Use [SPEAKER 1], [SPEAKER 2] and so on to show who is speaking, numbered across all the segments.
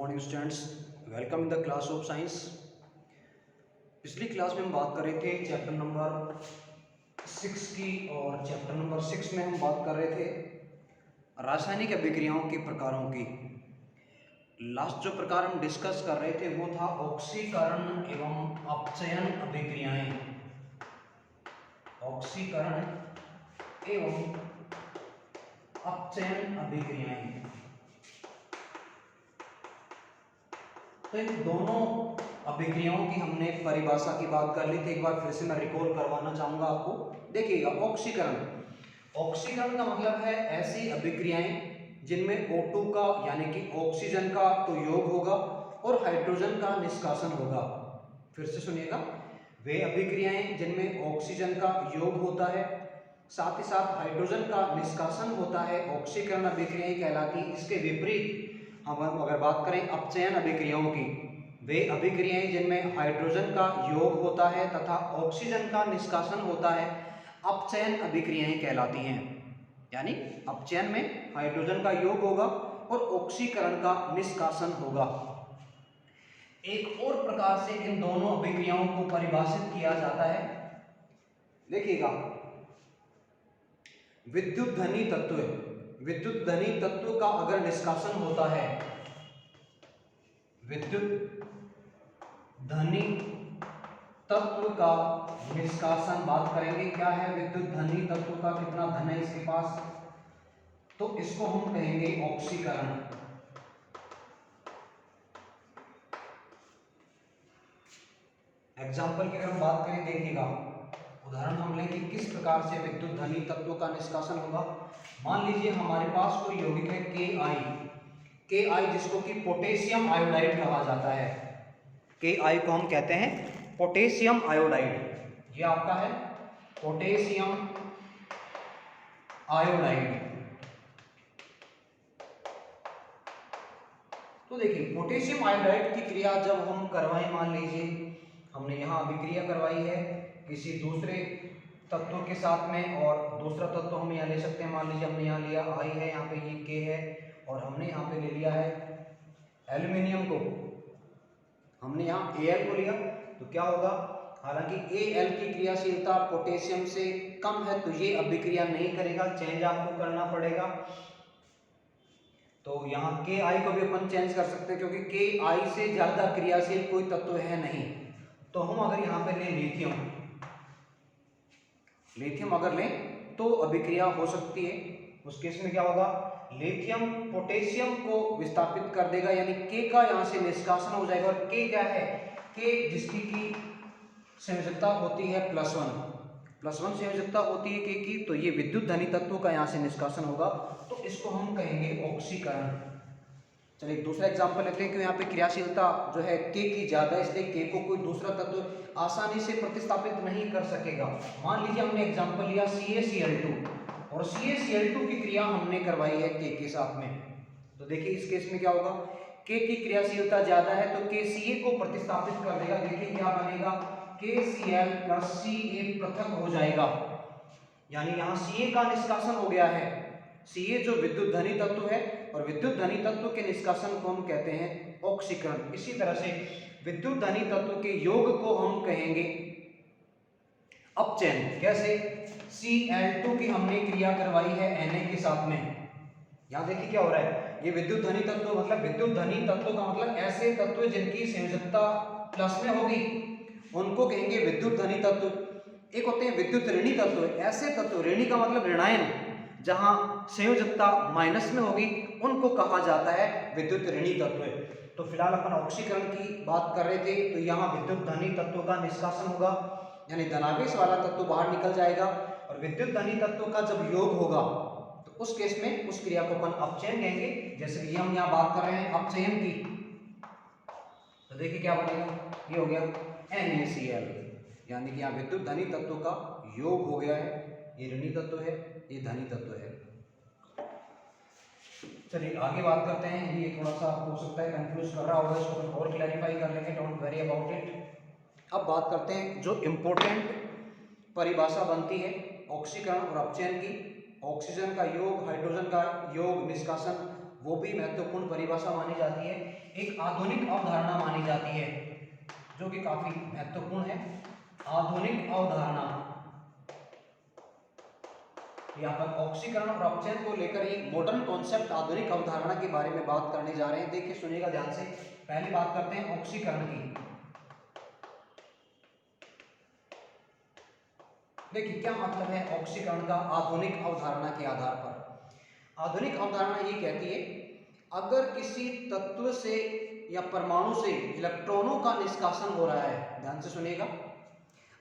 [SPEAKER 1] Morning students, welcome in the class of science. पिछली class में हम बात कर रहे थे चैप्टर नंबर 6 की, और चैप्टर नंबर 6 में हम बात कर रहे थे रासायनिक अभिक्रियाओं के प्रकारों की। लास्ट जो प्रकार हम डिस्कस कर रहे थे वो था ऑक्सीकरण एवं अपचयन अभिक्रियाएं। ऑक्सीकरण एवं अपचयन अभिक्रियाएं, तो इन दोनों अभिक्रियाओं की हमने परिभाषा की बात कर ली थी। एक बार फिर से मैं रिकॉल करवाना चाहूंगा आपको। देखिएगा, ऑक्सीकरण का मतलब है ऐसी अभिक्रियाएं जिनमें O2 का यानी कि ऑक्सीजन का तो योग होगा और हाइड्रोजन का निष्कासन होगा। फिर से सुनिएगा, वे अभिक्रियाएं जिनमें ऑक्सीजन का योग होता है, साथ ही साथ हाइड्रोजन का निष्कासन होता है, ऑक्सीकरण अभिक्रियाएं कहलाती हैं। इसके विपरीत हम अगर बात करें अपचयन अभिक्रियाओं की, वे अभिक्रियाएं जिनमें हाइड्रोजन का योग होता है तथा ऑक्सीजन का निष्कासन होता है, अपचयन अभिक्रियाएं कहलाती हैं। यानी अपचयन में हाइड्रोजन का योग होगा और ऑक्सीकरण का निष्कासन होगा। एक और प्रकार से इन दोनों अभिक्रियाओं को परिभाषित किया जाता है। देखिएगा, विद्युत धनी तत्व का अगर निष्कासन होता है, विद्युत धनी तत्व का निष्कासन बात करेंगे। क्या है विद्युत धनी तत्व का, कितना धन है इसके पास, तो इसको हम कहेंगे ऑक्सीकरण। एग्जाम्पल की अगर हम बात करें, देखिएगा उदाहरण हम लेंगे किस प्रकार से विद्युत धनी तत्व का निष्कासन होगा। मान लीजिए हमारे पास कोई यौगिक है Ki, जिसको कि पोटेशियम आयोडाइड कहा जाता है। Ki को हम कहते हैं पोटेशियम आयोडाइड। ये आपका है पोटेशियम आयोडाइड। तो देखिए, पोटेशियम आयोडाइड की क्रिया जब हम करवाएं, मान लीजिए हमने यहाँ अभिक्रिया करवाई है किसी दूसरे तत्व के साथ में, और दूसरा तत्व हम यहाँ ले सकते हैं। मान लीजिए हमने यहाँ लिया I है, यहाँ पे ये K है, और हमने यहाँ पे ले लिया है एल्यूमिनियम को, हमने यहाँ Al को लिया, तो क्या होगा, हालांकि Al की क्रियाशीलता पोटेशियम से कम है तो ये अभिक्रिया नहीं करेगा, चेंज आपको करना पड़ेगा। तो यहाँ Ki को भी अपन चेंज कर सकते हैं क्योंकि Ki से ज्यादा क्रियाशील कोई तत्व है नहीं। तो हम अगर यहाँ पे लें लिथियम अगर लें तो अभिक्रिया हो सकती है। उस केस में क्या होगा, लिथियम पोटेशियम को विस्थापित कर देगा, यानी K का यहाँ से निष्कासन हो जाएगा। और K क्या है, K जिसकी की संयोजकता होती है +1 संयोजकता होती है K की, तो ये विद्युत धनी तत्व का यहाँ से निष्कासन होगा, तो इसको हम कहेंगे ऑक्सीकरण। चलिए दूसरा एग्जांपल लेते हैं कि यहाँ पे क्रियाशीलता जो है K की ज्यादा है, इसलिए K को कोई दूसरा तत्व आसानी से प्रतिस्थापित नहीं कर सकेगा। मान लीजिए हमने एग्जांपल लिया CaCl2, और CaCl2 की क्रिया हमने करवाई है K के साथ में। तो देखिए इस केस में क्या होगा, K की क्रियाशीलता ज्यादा है तो K Ca को प्रतिस्थापित कर देगा। देखिए क्या बनेगा, KCl + Ca पृथक हो जाएगा, यानी यहाँ Ca का निष्कासन हो गया है। Ca जो विद्युत धनी तत्व है, और विद्युत धनी तत्व के निष्कासन को हम कहते हैं ऑक्सीकरण। इसी तरह से विद्युत धनी तत्व के योग को हम कहेंगे अपचयन। कैसे, Cl2 की हमने क्रिया करवाई है Na के साथ में। यहाँ देखिए क्या हो रहा है, ये विद्युत धनी तत्व मतलब विद्युत धनी तत्व का मतलब ऐसे तत्व जिनकी संयोजकता प्लस में होगी उनको कहेंगे विद्युत धनी तत्व। एक होते हैं विद्युत ऋणी तत्व, ऐसे तत्व, ऋणी का मतलब ऋणायन, जहां संयोजकता माइनस में होगी उनको कहा जाता है विद्युत ऋणी तत्व। तो फिलहाल अपन ऑक्सीकरण की बात कर रहे थे, तो यहाँ विद्युत धनी तत्व का निष्कासन होगा, यानी धनावेश वाला तत्व बाहर निकल जाएगा, और विद्युत धनी तत्व का जब योग होगा तो उस केस में उस क्रिया को अपन अपचयन कहेंगे। जैसे कि हम यहाँ बात कर रहे हैं अपचयन की, तो देखिए क्या बनेगा, ये हो गया NaCl, यानी कि यहाँ विद्युत धनी तत्व का योग हो गया है। ये ऋणी तत्व है, ये धनी तत्व है। चलिए आगे बात करते हैं। ये थोड़ा सा हो सकता है कंफ्यूज कर रहा होगा, इसको हम और क्लैरिफाई कर लेंगे, डोंट वरी अबाउट इट। अब बात करते हैं जो इम्पोर्टेंट परिभाषा बनती है ऑक्सीकरण और अपचयन की। ऑक्सीजन का योग, हाइड्रोजन का योग, निष्कासन वो भी महत्वपूर्ण परिभाषा मानी जाती है, एक आधुनिक अवधारणा मानी जाती है जो कि काफी महत्वपूर्ण है। आधुनिक अवधारणा, यहाँ पर ऑक्सीकरण और अपचयन को लेकर ये मॉडर्न कॉन्सेप्ट आधुनिक अवधारणा के बारे में बात करने जा रहे हैं। देखिए सुनिएगा ध्यान से, पहले बात करते हैं ऑक्सीकरण की। देखिए क्या मतलब है ऑक्सीकरण का आधुनिक अवधारणा के आधार पर। आधुनिक अवधारणा ये कहती है अगर किसी तत्व से या परमाणु से इलेक्ट्रॉनों का निष्कासन हो रहा है, ध्यान से सुनिएगा,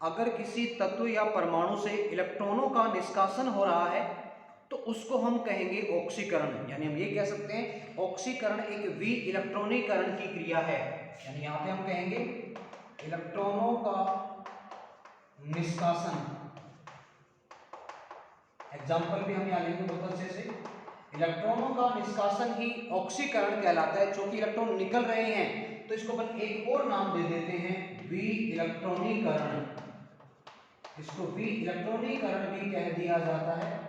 [SPEAKER 1] अगर किसी तत्व या परमाणु से इलेक्ट्रॉनों का निष्कासन हो रहा है तो उसको हम कहेंगे ऑक्सीकरण। यानी हम ये कह सकते हैं ऑक्सीकरण एक विइलेक्ट्रॉनीकरण की क्रिया है। यानी यहाँ पे हम कहेंगे इलेक्ट्रॉनों का निष्कासन। एग्जाम्पल भी हम यहाँ लेंगे बहुत अच्छे से। इलेक्ट्रॉनों का निष्कासन ही ऑक्सीकरण कहलाता है। चूंकि इलेक्ट्रॉन निकल रहे हैं तो इसको अपन एक और नाम दे देते हैं विइलेक्ट्रॉनीकरण। इसको विइलेक्ट्रॉनीकरण भी कह दिया जाता है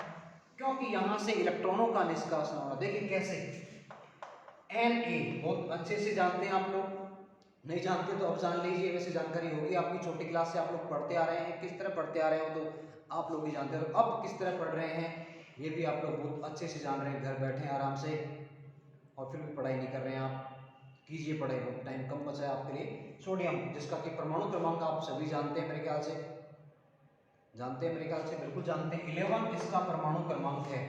[SPEAKER 1] क्योंकि यहां से इलेक्ट्रॉनों का निष्कासन हो रहा है। देखिए कैसे, Na बहुत अच्छे से जानते हैं आप लोग, नहीं जानते तो अब जान लीजिए, वैसे जानकारी होगी आपकी, छोटी क्लास से आप लोग पढ़ते आ रहे हैं। किस तरह पढ़ते आ रहे हो तो आप लोग ही जानते हो, अब किस तरह पढ़ रहे हैं ये भी आप लोग बहुत अच्छे से जान रहे हैं। घर बैठे हैं आराम से और फिर भी पढ़ाई नहीं कर रहे हैं आप, कीजिए पढ़ाई, बहुत टाइम कम बचा है आपके लिए। सोडियम जिसका कि परमाणु क्रमांक आप सभी जानते हैं मेरे ख्याल से, जानते हैं मेरे ख्याल से, बिल्कुल जानते हैं, 11 इसका परमाणु क्रमांक है।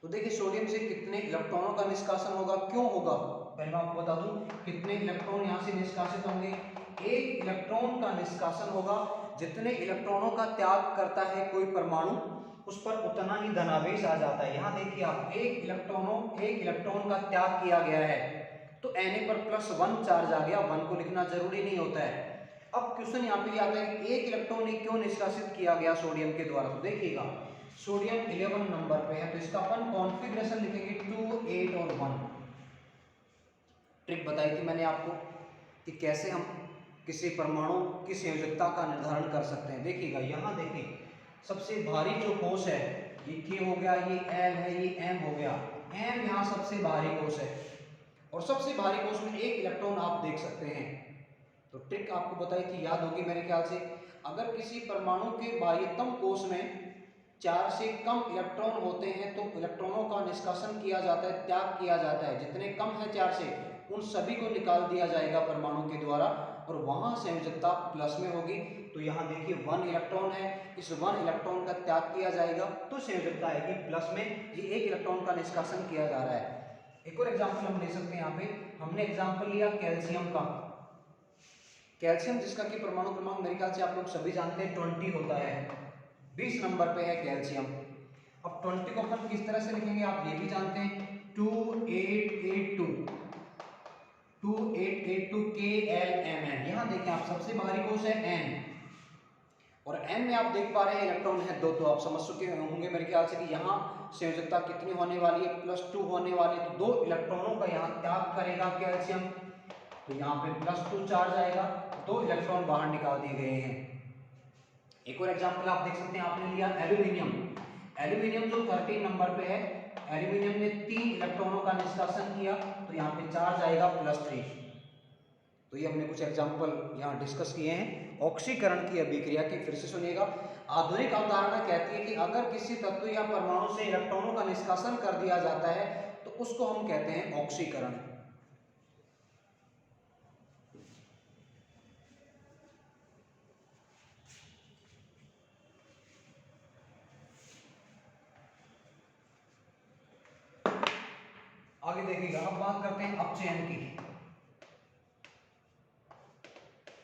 [SPEAKER 1] तो देखिए सोडियम से कितने इलेक्ट्रॉनों का निष्कासन होगा, क्यों होगा, पहले मैं आपको बता दूं कितने इलेक्ट्रॉन यहाँ से निष्कासित होंगे। एक इलेक्ट्रॉन का निष्कासन होगा, जितने इलेक्ट्रॉनों का त्याग करता है कोई परमाणु उस पर उतना ही धनावेश आ जाता है। यहाँ देखिए आप, एक इलेक्ट्रॉन का त्याग किया गया है तो Na पर +1 चार्ज आ गया, 1 को लिखना जरूरी नहीं होता है। अब क्वेश्चन यहाँ पे आता है कि एक इलेक्ट्रॉन ही क्यों निष्कासित किया गया सोडियम के द्वारा। तो देखिएगा सोडियम 11 नंबर पे है तो इसका अपन कॉन्फ़िगरेशन लिखेंगे 2, 8 और 1। ट्रिक बताई थी मैंने आपको कि कैसे हम किसी परमाणु की संयोजकता का निर्धारण कर सकते हैं। देखिएगा यहाँ देखिए सबसे भारी जो कोश है ये K हो गया, ये L है, ये M हो गया। M यहाँ सबसे भारी कोश है और सबसे भारी कोश में एक इलेक्ट्रॉन आप देख सकते हैं। तो ट्रिक आपको बताई थी, याद होगी मेरे ख्याल से। अगर किसी परमाणु के बाह्यतम कोश में 4 से कम इलेक्ट्रॉन होते हैं तो इलेक्ट्रॉनों का निष्कासन किया जाता है, त्याग किया जाता है। जितने कम है 4 से उन सभी को निकाल दिया जाएगा परमाणु के द्वारा और वहां संयोजकता प्लस में होगी। तो यहाँ देखिए 1 इलेक्ट्रॉन है, इस 1 इलेक्ट्रॉन का त्याग किया जाएगा तो संयोजकता आएगी प्लस में। ये एक इलेक्ट्रॉन का निष्कासन किया जा रहा है। एक और एग्जाम्पल हम ले सकते हैं। यहाँ पे हमने एग्जाम्पल लिया कैल्शियम का। कैल्शियम जिसका कि परमाणु क्रमांक मेरे ख्याल से आप लोग सभी जानते हैं 20 होता है, 20 नंबर पे है कैल्शियम। अब 20 को अपन किस तरह से लिखेंगे आप ये भी जानते हैं, 2882 KLMN। यहाँ देखें आप सबसे बाहरी कोश है N और N में आप देख पा रहे हैं इलेक्ट्रॉन है 2, तो आप समझ चुके होंगे मेरे ख्याल से कि यहाँ संयोजकता कितनी होने वाली है, +2 होने वाली है। तो 2 इलेक्ट्रॉनों का यहाँ त्याग करेगा कैल्शियम, तो यहाँ पे +2 चार्ज आएगा, 2 इलेक्ट्रॉन बाहर निकाल दिए गए हैं। एक और एग्जांपल आप देख सकते हैं, आपने लिया एल्यूमिनियम। एल्यूमिनियम जो 13 नंबर पे है, एल्यूमिनियम ने 3 इलेक्ट्रॉनों का निष्कासन किया तो यहाँ पे चार्ज आएगा +3। तो ये हमने कुछ एग्जांपल यहाँ डिस्कस किए हैं ऑक्सीकरण की अभिक्रिया की। फिर से सुनिएगा, आधुनिक अवधारणा कहती है कि अगर किसी तत्व या परमाणु से इलेक्ट्रॉनों का निष्कासन कर दिया जाता है तो उसको हम कहते हैं ऑक्सीकरण। आगे देखिएगा, अब बात करते हैं अपचयन की।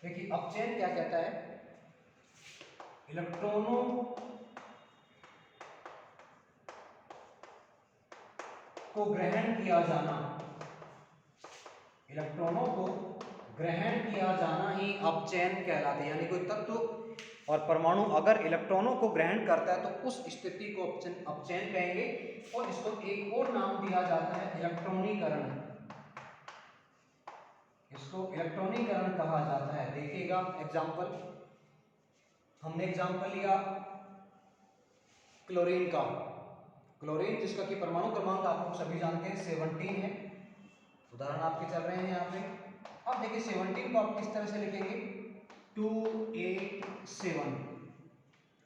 [SPEAKER 1] देखिए अपचयन क्या कहता है, इलेक्ट्रॉनों को ग्रहण किया जाना, इलेक्ट्रॉनों को ग्रहण किया जाना ही अपचयन कहलाता है। यानी कोई तत्व और परमाणु अगर इलेक्ट्रॉनों को ग्रहण करता है तो उस स्थिति को अपचयन कहेंगे और इसको एक और नाम दिया जाता है इलेक्ट्रॉनीकरण। इसको इलेक्ट्रॉनीकरण कहा जाता है। देखिएगा एग्जांपल, हमने एग्जांपल लिया क्लोरीन का। क्लोरीन जिसका कि परमाणु क्रमांक आप लोग सभी जानते हैं 17 है। उदाहरण आपके चल रहे हैं यहाँ पे। अब देखिए 17 को आप किस तरह से लिखेंगे, 287।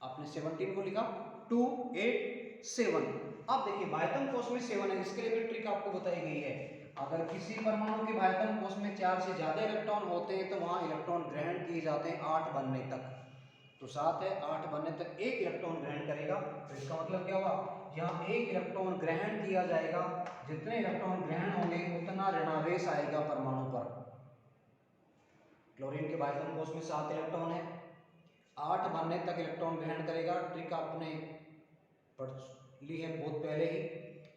[SPEAKER 1] आपने 17 को लिखा 287। अब देखिए बाह्यतम कोश में 7 है, इसके लिए भी ट्रिक आपको बताई गई है। अगर किसी परमाणु के बाह्यतम कोश में 4 से ज्यादा इलेक्ट्रॉन होते हैं तो वहां इलेक्ट्रॉन ग्रहण किए जाते हैं 8 बनने तक। तो 7 है, 8 बनने तक एक इलेक्ट्रॉन ग्रहण करेगा। तो इसका मतलब क्या हुआ, यहाँ एक इलेक्ट्रॉन ग्रहण किया जाएगा, जितने इलेक्ट्रॉन ग्रहण होंगे उतना ऋणावेश आएगा परमाणु पर। क्लोरीन के बाह्यतम कोश में 7 इलेक्ट्रॉन है, 8 बनने तक इलेक्ट्रॉन ग्रहण करेगा। ट्रिक आपने पढ़ ली है बहुत पहले ही।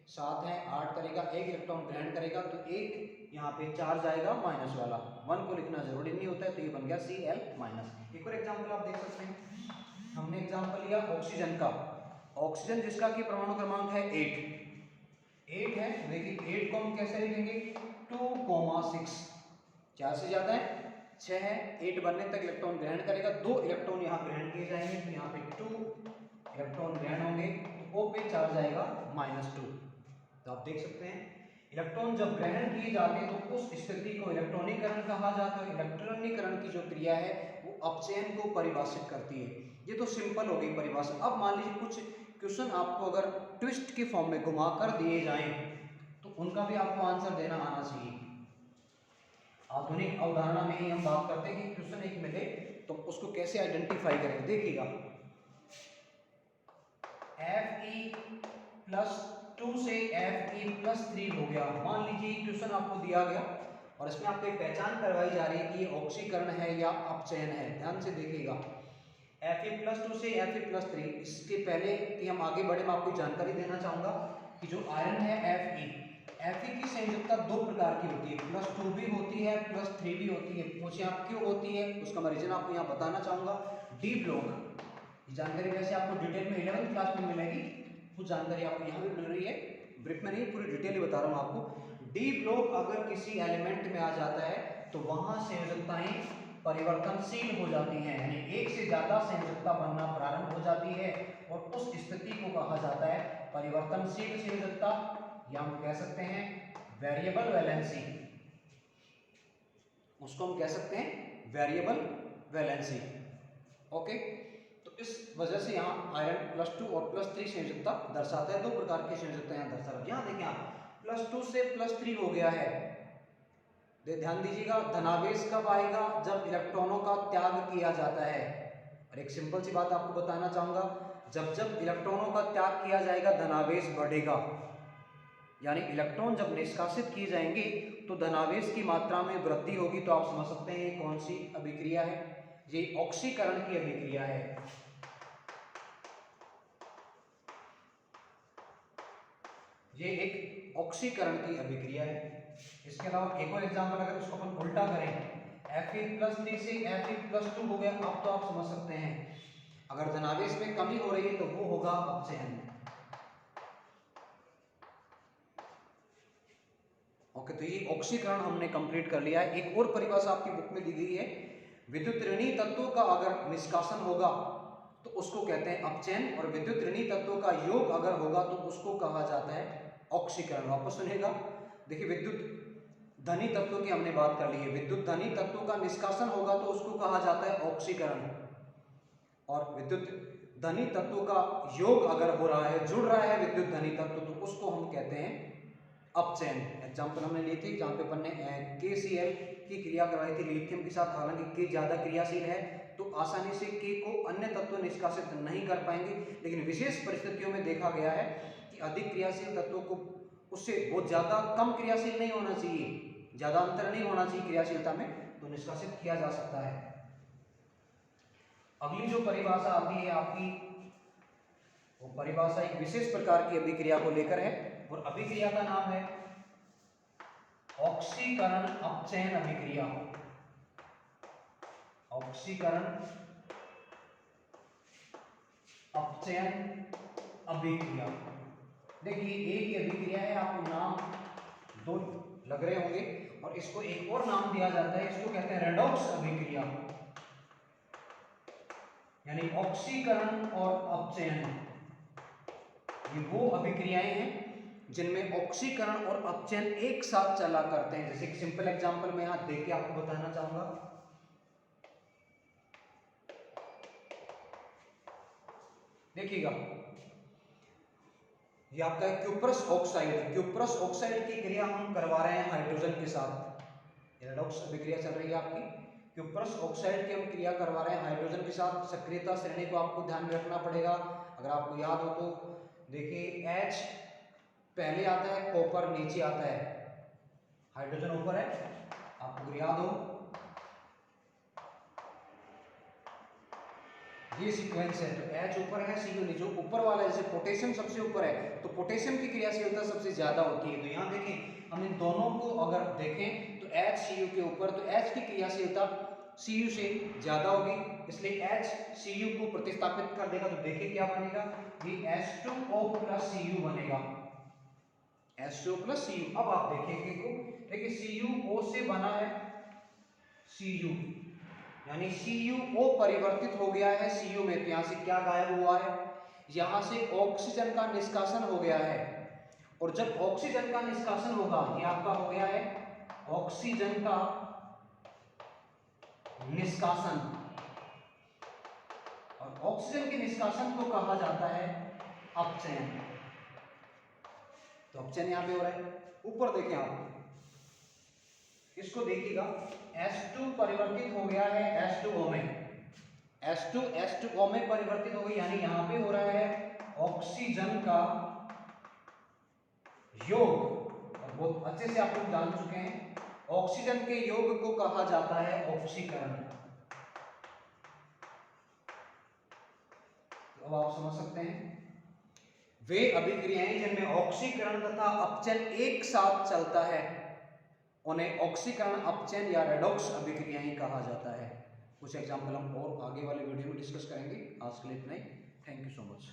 [SPEAKER 1] 7 है, 8 करेगा, एक इलेक्ट्रॉन ग्रहण करेगा, तो एक यहाँ पे चार्ज आएगा माइनस वाला। 1 को लिखना जरूरी नहीं होता है, तो ये बन गया Cl माइनस। एक और एग्जाम्पल आप देख सकते हैं, हमने एग्जाम्पल लिया ऑक्सीजन का। ऑक्सीजन जिसका कि परमाणु क्रमांक है 8 है। देखिए 8 को हम कैसे लिखेंगे, 2,6। 4 से ज्यादा है, 6 है, 8 बनने तक इलेक्ट्रॉन ग्रहण करेगा, 2 इलेक्ट्रॉन यहाँ ग्रहण किए जाएंगे, तो यहाँ पे 2 इलेक्ट्रॉन ग्रहण होंगे, तो O पे चार्ज आएगा -2। तो आप देख सकते हैं इलेक्ट्रॉन जब ग्रहण किए जाते हैं तो उस स्थिति को इलेक्ट्रॉनीकरण कहा जाता है। इलेक्ट्रॉनीकरण की जो क्रिया है वो अपचयन को परिभाषित करती है। ये तो सिंपल हो गई परिभाषा। अब मान लीजिए कुछ क्वेश्चन आपको अगर ट्विस्ट की फॉर्म में घुमा कर दिए जाएं तो उनका भी आपको आंसर देना आना चाहिए। आधुनिक अवधारणा में ही हम बात करते हैं कि क्वेश्चन एक मिले तो उसको कैसे आइडेंटिफाई करें। देखिएगा Fe+2 से Fe+3 हो गया। मान लीजिए क्वेश्चन आपको दिया गया और इसमें आपको एक पहचान करवाई जा रही है कि ये ऑक्सीकरण है या अपचयन है। ध्यान से देखिएगा Fe+2 से Fe+3। इसके पहले कि हम आगे बढ़े मैं आपको जानकारी देना चाहूंगा कि जो आयरन है Fe की संयोजकता 2 प्रकार की होती है, +2 भी होती है, +3 भी होती है। पूछे आप क्यों होती है, उसका मैं रीजन आपको यहाँ बताना चाहूंगा। डी ब्लॉक, ये जानकारी वैसे आपको डिटेल में 11th क्लास में मिलेगी, कुछ जानकारी आपको यहाँ भी मिल रही है, ब्रीफ में नहीं, पूरी डिटेल ही बता रहा हूँ आपको। डी ब्लॉक अगर किसी एलिमेंट में आ जाता है तो वहां संयोजकताएं परिवर्तनशील हो जाती हैं, यानी एक से ज्यादा संयोजकता बनना प्रारंभ हो जाती है और उस स्थिति को कहा जाता है परिवर्तनशील संयोजकता, या हम कह सकते हैं वेरिएबल वैलेंसी। उसको हम कह सकते हैं वेरिएबल वैलेंसी। ओके, तो इस वजह से यहाँ आयरन +2 और +3 संयोजकता दर्शाता है। 2 प्रकार की संयोजकता यहाँ दर्शा रहा है। यहाँ देखें आप +2 से +3 हो गया है। ध्यान दीजिएगा धनावेश कब आएगा, जब इलेक्ट्रॉनों का त्याग किया जाता है। और एक सिंपल सी बात आपको बताना चाहूंगा, जब जब इलेक्ट्रॉनों का त्याग किया जाएगा धनावेश बढ़ेगा, यानी इलेक्ट्रॉन जब निष्कासित किए जाएंगे तो धनावेश की मात्रा में वृद्धि होगी। तो आप समझ सकते हैं ये कौन सी अभिक्रिया है, ये ऑक्सीकरण की अभिक्रिया है। ये एक ऑक्सीकरण की अभिक्रिया है। इसके अलावा एक और एग्जांपल अगर उसको अपन उल्टा करें, Fe+3 से Fe+2 हो गया। अब तो आप समझ सकते हैं अगर धनावेश में कमी हो रही है तो वो होगा अपचयन। ओके, तो ये ऑक्सीकरण हमने कंप्लीट कर लिया है। एक और परिभाषा आपकी बुक में दी गई है, विद्युत ऋणी तत्वों का अगर निष्कासन होगा तो उसको कहते हैं अपचयन, और विद्युत ऋणी तत्वों का योग अगर होगा तो उसको कहा जाता है ऑक्सीकरण। वापस सुनिएगा, देखिए विद्युत धनी तत्वों की हमने बात कर ली है, विद्युत धनी तत्वों का निष्कासन होगा तो उसको कहा जाता है ऑक्सीकरण, और विद्युत धनी तत्वों का योग अगर हो रहा है, जुड़ रहा है विद्युत धनी तत्व, तो उसको हम कहते हैं अपचयन। एग्जाम्पल हमने ली थी जहाँ पे अपन ने KCl की क्रिया करवाई थी लिथियम के साथ। हालांकि K ज्यादा क्रियाशील है तो आसानी से K को अन्य तत्व निष्कासित नहीं कर पाएंगे, लेकिन विशेष परिस्थितियों में देखा गया है कि अधिक क्रियाशील तत्वों को उससे बहुत ज्यादा कम क्रियाशील नहीं होना चाहिए, ज्यादा अंतर नहीं होना चाहिए क्रियाशीलता में, तो निष्कासित किया जा सकता है। अगली जो परिभाषा आती है आपकी, वो परिभाषा एक विशेष प्रकार की अभिक्रिया को लेकर है, और अभिक्रिया का नाम है ऑक्सीकरण अपचयन अभिक्रिया। ऑक्सीकरण अपचयन अभिक्रिया। देखिए एक ही अभिक्रिया है, आपको नाम दो लग रहे होंगे, और इसको एक और नाम दिया जाता है, इसको कहते हैं रेडॉक्स अभिक्रिया, यानी ऑक्सीकरण और अपचयन। ये वो अभिक्रियाएं हैं जिनमें ऑक्सीकरण और अपचयन एक साथ चला करते हैं। जैसे एक सिंपल एग्जांपल मैं यहां देके आपको बताना चाहूंगा। देखिएगा, ये आपका क्यूप्रस ऑक्साइड, क्यूप्रस ऑक्साइड की क्रिया हम करवा रहे हैं हाइड्रोजन के साथ। रेडॉक्स अभिक्रिया चल रही है आपकी, क्यूप्रस ऑक्साइड की हम क्रिया करवा रहे हैं हाइड्रोजन के साथ। सक्रियता श्रेणी को आपको ध्यान में रखना पड़ेगा। अगर आपको याद हो तो देखिए, H पहले आता है, कॉपर नीचे आता है, हाइड्रोजन ऊपर है, आपको याद हो ये सीक्वेंस है। तो H ऊपर है, Cu नीचे, ऊपर वाला जैसे पोटेशियम सबसे ऊपर है तो पोटेशियम की क्रियाशीलता सबसे ज्यादा होती है। तो यहाँ देखें, हम इन दोनों को अगर देखें तो H Cu के ऊपर, तो H की क्रियाशीलता Cu से ज्यादा होगी, इसलिए H Cu को प्रतिस्थापित कर देगा। तो देखिए क्या बनेगा, ये H2O प्लस Cu बनेगा, H2O प्लस Cu। अब आप देखेंगे, देखिए CuO से बना है Cu, यानी CuO परिवर्तित हो गया है Cu में। तो यहां से क्या गायब हुआ है, यहां से ऑक्सीजन का निष्कासन हो गया है। और जब ऑक्सीजन का निष्कासन होगा, ये आपका हो गया है ऑक्सीजन का निष्कासन, और ऑक्सीजन के निष्कासन को कहा जाता है अपचयन। तो अपचयन यहां पे हो रहा है। ऊपर देखें आप, इसको देखिएगा, H2 परिवर्तित हो गया है H2O में, H2O में परिवर्तित हो गई, यानी यहां पे हो रहा है ऑक्सीजन का योग। और बहुत अच्छे से आप लोग जान चुके हैं, ऑक्सीजन के योग को कहा जाता है ऑक्सीकरण। तो अब आप समझ सकते हैं, वे अभिक्रियाएं जिनमें ऑक्सीकरण तथा अपचयन एक साथ चलता है उन्हें ऑक्सीकरण, अपचयन या रेडॉक्स अभिक्रियाएं कहा जाता है। कुछ एग्जाम्पल हम और आगे वाले वीडियो में डिस्कस करेंगे। आज के लिए इतना ही। Thank you so much.